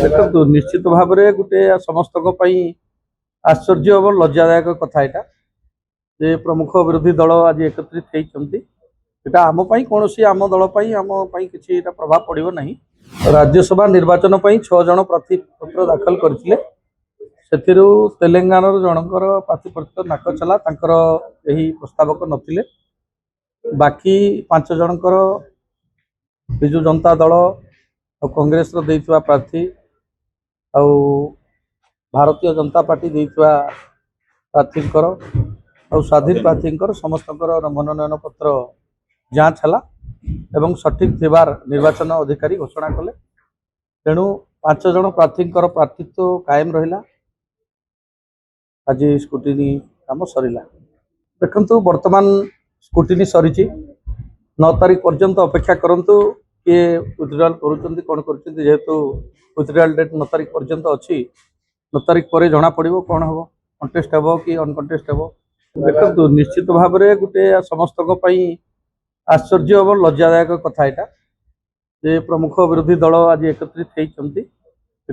देखो निश्चित भाव में गोटे समस्त आश्चर्य और लज्जादायक कथा यहाँ जे प्रमुख विरोधी दल आज एकत्रित होती आम कौन आम दल आम कि प्रभाव पड़ो ना। राज्यसभा निर्वाचन 6 जन प्रार्थी पत्र दाखल करते तेलंगाना जनकर प्रार्थीपत्र नाक चला यही प्रस्तावक नथिले बाकी 5 जनकर विजु जनता दल और कांग्रेस प्रार्थी आ भारतीय जनता पार्टी देइथवा प्रार्थी और स्वाधीन प्रार्थी समस्त मनोनयन पत्र जांच है एवं सठिक थिबार निर्वाचन अधिकारी घोषणा कले। तेणु 5 जन प्रार्थी प्रार्थीत्व कायम रहा। आज स्क्रूटिनी काम सरला। देखु वर्तमान स्क्रूटिनी सरी 9 तारीख पर्यंत अपेक्षा करंतु किए विथड्रॉल करुँच कौन करेतु विथड्रॉल डेट 9 तारीख पर्यंत अच्छी। 9 तारीख पर जना पड़ो कौन हम कंटेस्ट हे कि अनकंटेस्ट हे। देखो निश्चित भाव में गोटे समस्त आश्चर्य और लज्जादायक कथा यहाँ जे प्रमुख विरोधी दल आज एकत्रित होती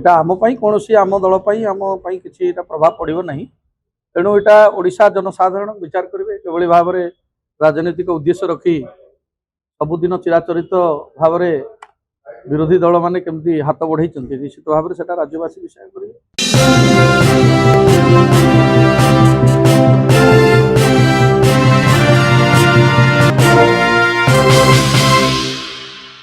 आम कौन आम दल आम कि प्रभाव पड़ो ना। तेणु यहाँ ओडिशा जनसाधारण विचार करेंगे कि भाव में राजनीतिक उद्देश्य रखी सबुदिन चिराचरित भाव में विरोधी दल मैंने केमती हाथ बढ़ाई निश्चित भाव में राज्यवासी विषय कर।